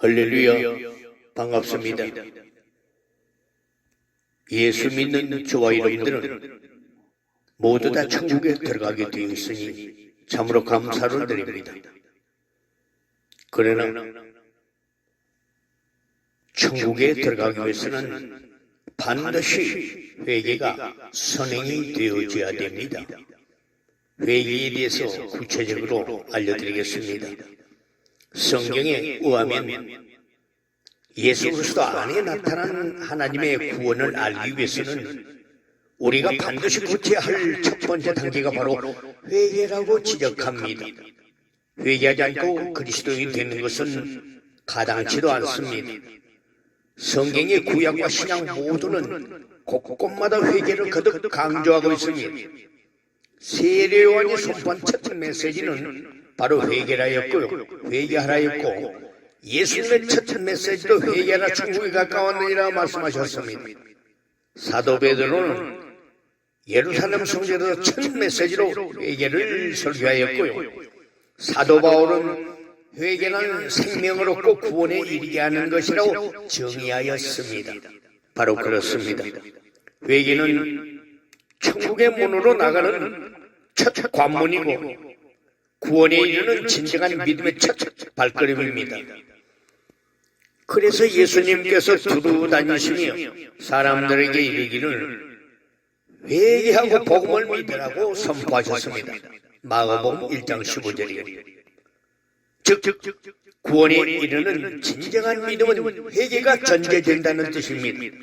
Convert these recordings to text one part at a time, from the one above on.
할렐루야, 반갑습니다. 예수 믿는 저와 여러분들은 모두 다 천국에 들어가게 되어 있으니 참으로 감사를 드립니다. 그러나 천국에 들어가기 위해서는 반드시 회개가 선행이 되어져야 됩니다. 회개에 대해서 구체적으로 알려드리겠습니다. 성경에 의하면 예수 그리스도 안에 나타난 하나님의 구원을 알기 위해서는 우리가 반드시 고쳐야 할 첫 번째 단계가 바로 회개라고 지적합니다. 회개하지 않고 그리스도인이 되는 것은 가당치도 않습니다. 성경의 구약과 신약 모두는 곳곳마다 회개를 거듭 강조하고 있습니다. 세례요한이 선포한 첫 메시지는 바로 회개라였고요. 회개하라였고 예수님의 첫 메시지도 회개하라 천국에 가까웠느니라 말씀하셨습니다. 사도 베드로는 예루살렘 성전에서 첫 메시지로 회개를 설교하였고요. 사도 바울은 회개는 생명을 얻고 구원에 이르게 하는 것이라고 정의하였습니다. 바로 그렇습니다. 회개는 천국의 문으로 나가는 첫 관문이고 구원에 이르는 진정한 믿음의 첫 발걸음입니다. 그래서 예수님께서 두루 다니시며 사람들에게 이르기를 회개하고 복음을 믿으라고 선포하셨습니다. 마가복음 1장 15절이요. 즉 구원에 이르는 진정한 믿음은 회개가 전제된다는 뜻입니다.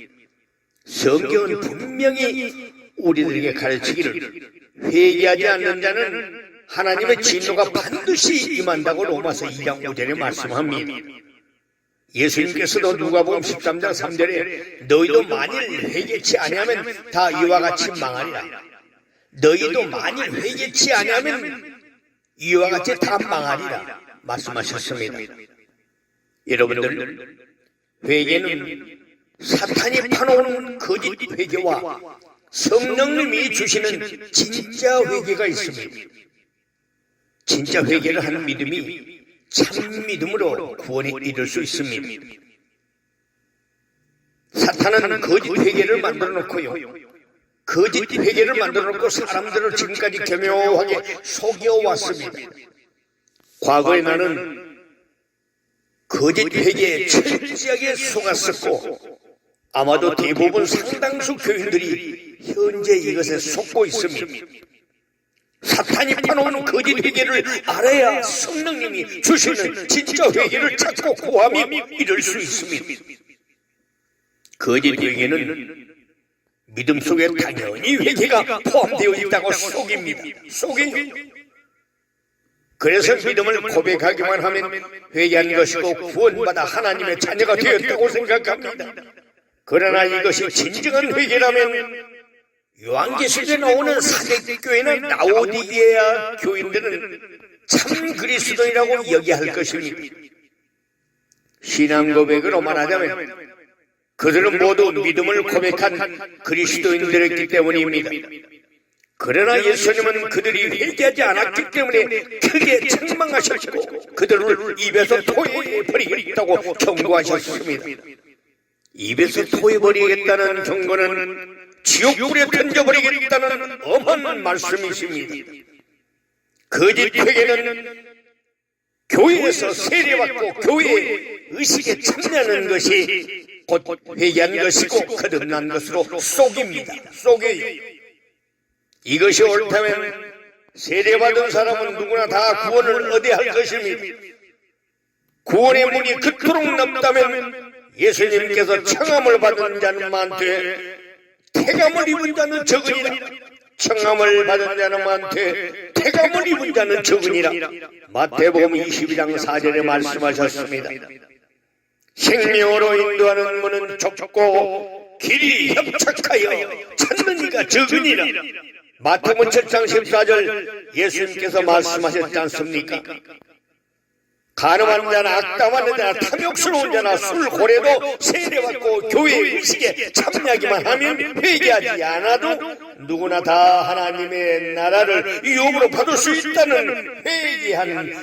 성경은 분명히 우리들에게 가르치기를 회개하지 않는 자는 하나님의 진노가 반드시 임한다고 로마서 2장 5절에 말씀합니다. 예수님께서도 누가복음 13장 3절에 너희도 만일 회개치 아니하면 다 이와 같이 망하리라. 너희도 만일 회개치 아니하면 이와 같이 다 망하리라 말씀하셨습니다. 여러분들, 회개는 사탄이 파놓은 거짓 회개와 성령님이 주시는 진짜 회개가 있습니다. 진짜 회개를 하는 믿음이 참 믿음으로 구원에 이를 수 있습니다. 사탄은 거짓 회개를 만들어 놓고요. 거짓 회개를 만들어 놓고 사람들을 지금까지 교묘하게 속여왔습니다. 과거에 나는 거짓 회개에 철저하게 속았었고 아마도 대부분 상당수 교인들이 현재 이것에 속고 있습니다. 사탄이 파놓은 거짓 회개를 알아야 성령님이 주시는 진짜 회개를 찾고 구하며 이룰 수 있습니다. 거짓 회개는 믿음 속에 당연히 회개가 포함되어 있다고 속입니다. 속여요. 그래서 믿음을 고백하기만 하면 회개한 것이고 구원받아 하나님의 자녀가 되었다고 생각합니다. 그러나 이것이 진정한 회개라면 요한계시록에 나오는 사대교회나 라오디게아 교인들은 참 그리스도인이라고 여겨야 할 것입니다. 신앙 고백으로 말하자면 그들은 모두 믿음을 고백한 그리스도인들이었기 때문입니다. 그러나 예수님은 그들이 회개하지 않았기 때문에 크게 책망하셨고 그들을 입에서 토해버리겠다고 경고하셨습니다. 입에서 토해버리겠다는 경고는 지옥불에 던져버리겠다는 엄한 말씀이십니다. 거짓 회개는 교회에서 세례받고 교회의 의식에 참여하는 것이 곧 회개한 것이고 거듭난 것으로 속입니다. 속여요. 이것이 옳다면 세례받은 사람은 누구나 다 구원을 얻어야 할 것입니다. 구원의 문이 그토록 넓다면 예수님께서 청함을 받은 자는 많되 태감을 입은 자는 적으니라. 청함을 받은 자는 많되 태감을 입은 자는 적으니라. 마태복음 22장 4절에 말씀하셨습니다. 생명으로 인도하는 문은 좁고 길이 협착하여 찾는 이가 적으니라. 마태복음 7장 14절 예수님께서 말씀하셨지 않습니까? 가늠한 자나 악담하는 자나 탐욕스러운 자나 술고래도 세례받고 교회 의식에 참여하기만 하면 회개하지 않아도 누구나 다 하나님의 나라를 유업으로 받을 수 있다는 회개하는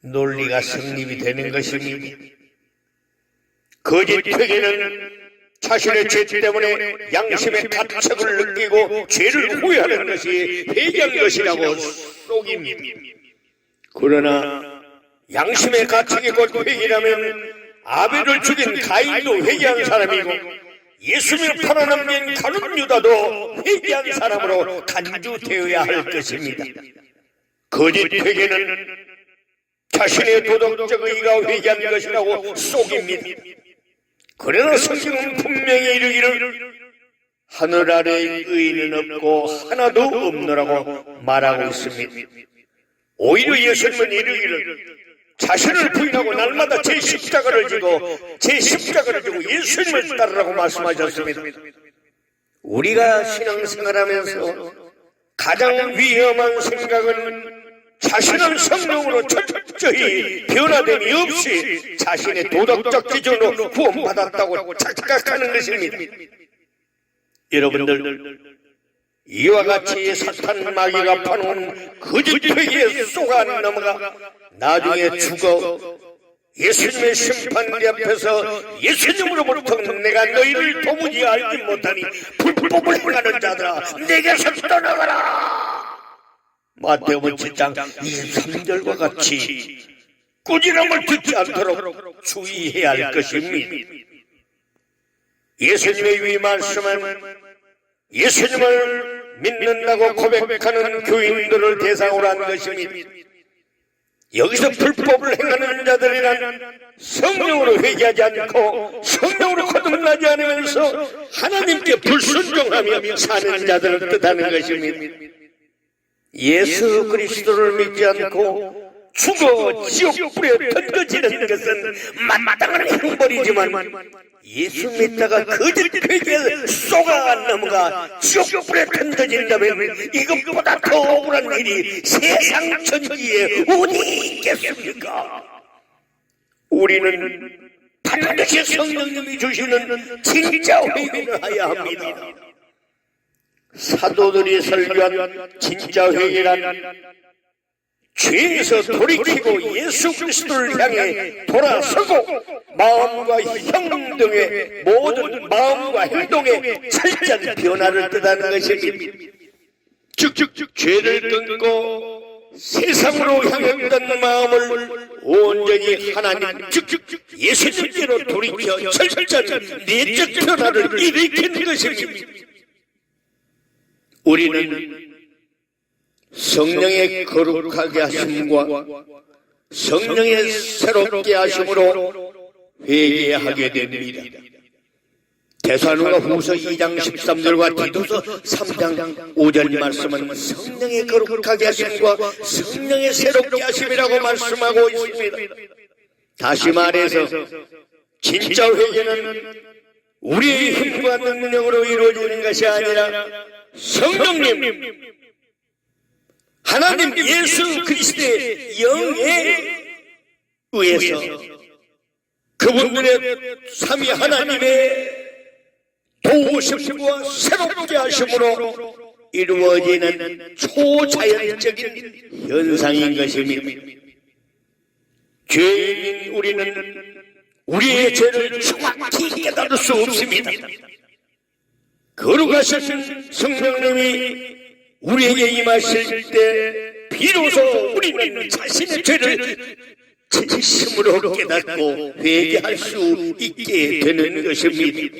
논리가 성립이 되는 것입니다. 거짓 회개는 자신의 죄 때문에 양심의 가책을 느끼고 죄를 후회하는 것이 회개한 것이라고 속입니다. 그러나 양심의 가책이 곧 회개라면 아벨을 죽인 가인도 회개한 사람이고 예수님을 팔아넘긴 가룟 유다도 회개한 사람으로 간주되어야 할 것입니다. 거짓 회개는 자신의 도덕적 의가 회개한 것이라고 속입니다. 그러나 성경은 분명히 이르기를 하늘 아래에 의인은 없고 하나도 없노라고 말하고 있습니다. 오히려 예수님은 이르기를 자신을 부인하고 날마다 제 십자가를 지고 예수님을 따르라고 말씀하셨습니다. 우리가 신앙생활하면서 가장 위험한 생각은 자신은 성령으로 철저히 변화됨이 없이 자신의 도덕적 기준으로 구원받았다고 착각하는 것입니다. 여러분들, 이와 같이 사탄 마귀가 파놓은 거짓 회개에 속아 넘어가 나중에 죽어 예수님의 심판대 앞에서 예수님으로부터 내가 너희를 도무지 알지 못하니 불법을 행하는 자들아 내게서 떠나가라. 마태복음 7장 23절과 같이 꾸지람을 듣지 않도록 주의해야 할 것입니다. 예수님의 이 말씀은 예수님을 믿는다고 고백하는 교인들을 대상으로 한 것입니다. 여기서 불법을 행하는 자들이란 성령으로 회개하지 않고 성령으로 거듭나지 않으면서 하나님께 불순종하며 사는 자들을 뜻하는 것입니다. 예수 그리스도를 믿지 않고 죽어 지옥불에 던져지는 것은 마땅한 형벌이지만 예수 믿다가 거짓 회개에 속아 넘어가 지옥불에 던져진다면 이것보다 더 억울한 일이 세상 전기에 어디 있겠습니까? 우리는 반드시 성령님이 주시는 진짜 회개를 해야 합니다. 사도들이 설교한 진짜 회개란 죄에서 돌이키고 예수 그리스도를 향해 돌아서고 마음과 행동의 모든 마음과 행동의 철저한 변화를 뜻하는 것입니다. 즉 죄를 끊고 세상으로 향했던 마음을 온전히 하나님 즉 예수님께로 돌이켜 철저한 내적 변화를 일으키는 것입니다. 우리는 성령의 거룩하게 하심과 성령의 새롭게 하심으로 회개하게 됩니다. 데살로니가 후서 2장 13절과 디도서 3장 5절 말씀은 성령의 거룩하게 하심과 성령의 새롭게 하심이라고 말씀하고 있습니다. 다시 말해서 진짜 회개는 우리의 힘과 능력으로 이루어지는 것이 아니라 성령님 하나님 예수 그리스도의 영에 의해서 그분들의 삼위 하나님의 도우심과 새롭게 하심으로 이루어지는 초자연적인 현상인 것입니다. 죄인인 우리는 우리의 죄를 정확히 깨달을 수 없습니다. 거룩하신 성령님이 우리에게 임하실 때 비로소 우리는 자신의 죄를 진심으로 깨닫고 회개할 수 있게 되는 것입니다.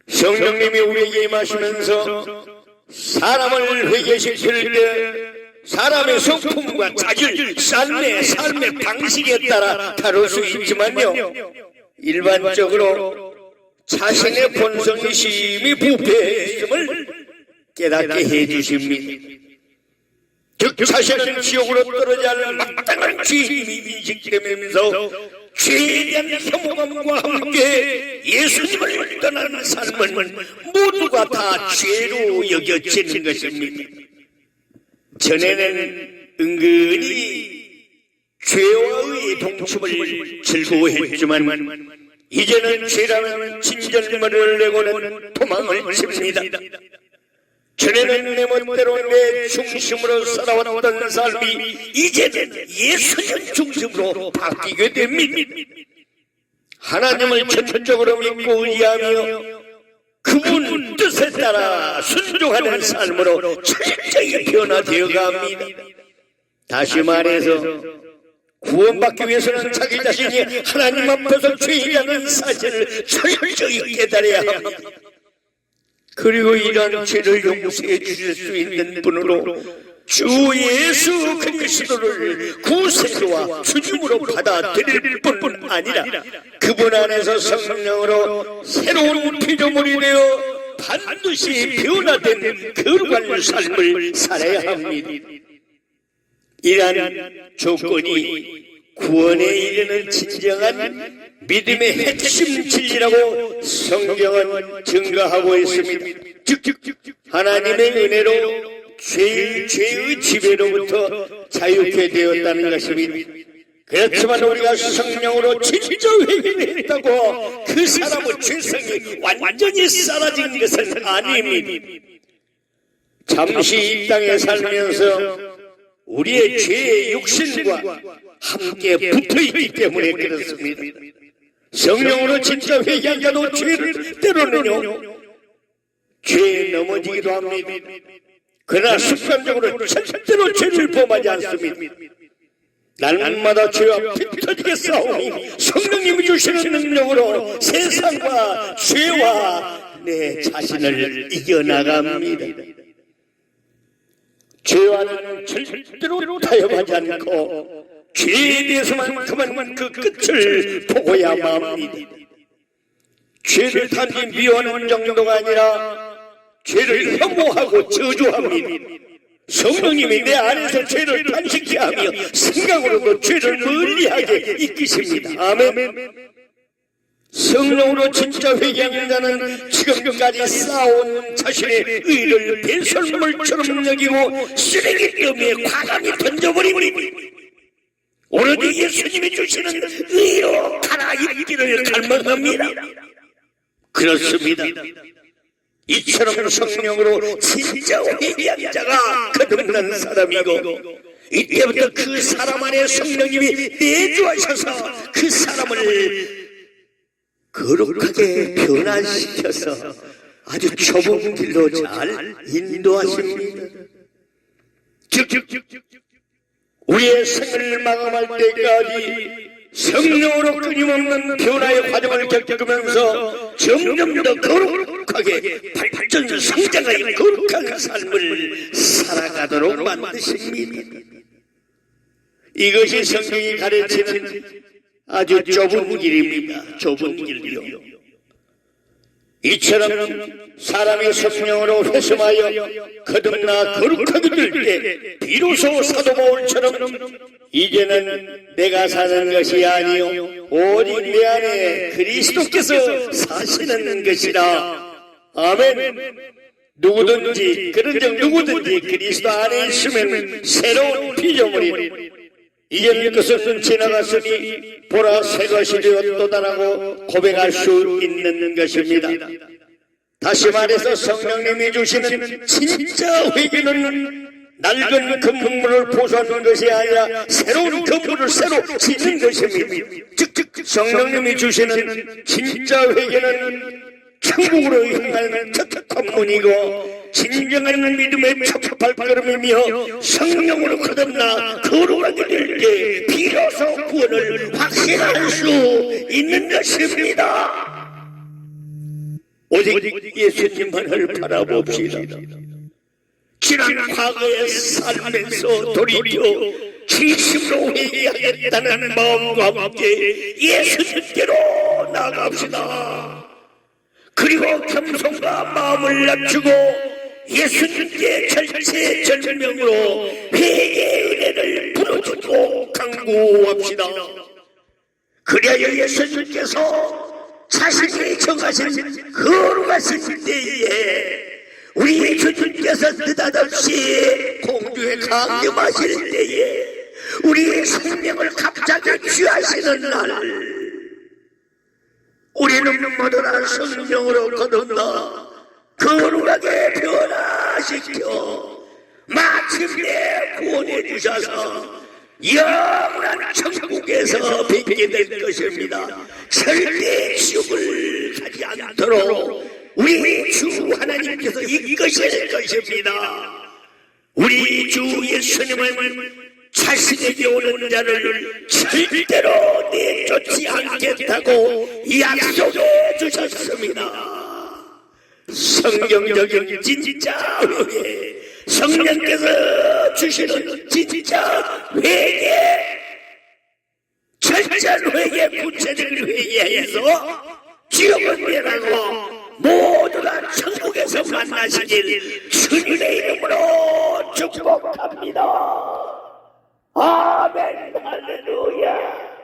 성령님이 우리에게 임하시면서 사람을 회개시킬 때 사람의 성품과 자질, 삶의 방식에 따라 다룰 수 있지만요, 일반적으로 자신의 본성이 심히 부패했음을 깨닫게 해주십니다. 즉 자신은 지옥으로 떨어져야 할 마땅한 죄인이 인식되면서 죄에 대한 혐오감과 함께 예수님을 떠나는 삶은 모두가 다 죄로 여겨지는 것입니다. 전에는 은근히 죄와의 동침을 즐거워했지만 이제는 죄라는 진절머리를 내고는 도망을 칩니다. 전에는 내 멋대로 내 중심으로 살아왔던 삶이 이제는 예수님 중심으로 바뀌게 됩니다. 하나님을 전적으로 믿고 의지하며 그분 뜻에 따라 순종하는 삶으로 철저히 변화되어 갑니다. 다시 말해서 구원받기 위해서는 자기 자신이 하나님 앞에서 죄인이라는 사실을 철저히 깨달아야 합니다. 그리고 이런 죄를 용서해 주실 수 있는 분으로 주 예수 그리스도를 구세주와 주님으로 받아들일 뿐 아니라 그분 안에서 성령으로 새로운 피조물이 되어 반드시 변화된 거룩한 삶을 살아야 합니다. 이러한 조건이 구원에 이르는 진정한 믿음의 핵심 진리라고 성경은 증거하고 있습니다. 즉 하나님의 은혜로 죄의 지배로부터 자유케 되었다는 것입니다. 그렇지만 우리가 성령으로 진짜 회개를 했다고 그 사람의 죄성이 완전히 사라진 것은 아닙니다. 잠시 이 땅에 살면서 우리의 죄의 육신과 함께 붙어있기 때문에 그렇습니다. 성령으로 진짜 회개한 자도 죄를 때로는요 죄에 넘어지기도 합니다. 그러나 습관적으로 절대로 죄를 범하지 않습니다. 날마다 죄와 피 터지게 싸우니 성령님이 주시는 능력으로 세상과 죄와 내 자신을 이겨나갑니다. 죄와는 절대로 타협하지 않고 죄에 대해서만큼은 그 끝을 보고야만 합니다. 죄를 단지 미워하는 정도가 아니라 죄를 혐오하고 저주합니다. 성령님이 내 안에서 죄를 단식케 하며 생각으로도 죄를 멀리하게 이끄십니다. 아멘. 성령으로 진짜 회개하는 자는 지금까지 쌓아온 자신의 의를 배설물처럼 여기고 쓰레기 더미에 과감히 던져버립니다. 오로지 예수님이 주시는 의로 갈아입기를 갈망합니다. 그렇습니다. 이처럼 성령으로 진짜 회개한 자가 거듭난 사람이고 이때부터 그 사람 안에 성령님이 내주하셔서 그 사람을 거룩하게 변화시켜서 아주 좁은 길로 잘 인도하십니다. 즉 우리의 생을 마감할 때까지 성령으로 끊임없는 변화의 과정을 겪으면서 점점 더 거룩하게 발전 성장하여 거룩한 삶을 살아가도록 만드십니다. 이것이 성경이 가르치는 아주 좁은 길입니다. 좁은 길이요. 이처럼 사람이 성령으로 회심하여 거듭나 거룩하게 될 때 비로소 사도 바울처럼 이제는 내가 사는 것이 아니요 오직 내 안에 그리스도께서 사시는 것이라. 아멘. 누구든지 그리스도 안에 있으면 새로운 피조물이 이전 것은 지나갔으니 보라 새 것이 되었도다라고 고백할 수 있는 것입니다. 다시 말해서 성령님이 주시는 진짜 회개는 낡은 건물을 보수하는 것이 아니라 새로운 건물을 새로 짓는 것입니다. 즉 성령님이 주시는 진짜 회개는 천국으로 향하는 첫 관문이고 진정한 믿음의 첫 발걸음이며 성령으로 거듭나 거룩하게 될 때 비로소 구원을 확신할 수 있는 것입니다. 오직 예수님만을 바라봅시다. 지난 과거의 삶에서 돌이켜 진심으로 회개하겠다는 마음과 함께 예수님께로 나아갑시다. 그리고 겸손과 마음을 낮추고 예수님께 절체절명으로 회개의 은혜를 부르짖고 강구합시다. 그래야 예수님께서 자신이 정하신 거룩하신 때에 우리 주님께서 느닷없이 공중에 강림하실 때에 우리의 생명을 갑자기 취하시는 날 우리는 모두가 성령으로 거듭나 거룩하게 변화시켜 마침내 구원해 주셔서 영원한 천국에서 뵙게 될 것입니다. 절대 지옥을 가지 않도록 우리 주 하나님께서 이끄실 것입니다. 우리 주 예수님은 자신에게 오는 자를 절대로 내쫓지 않겠다고 약속해 주셨습니다. 성경적인 진짜 회개, 성령께서 주시는 진짜 회개, 철저한 회개, 구체적인 회개에서 지옥은 멸하고 모두가 천국에서 만나시길 주님의 이름으로 축복합니다. 아멘. 할렐루야.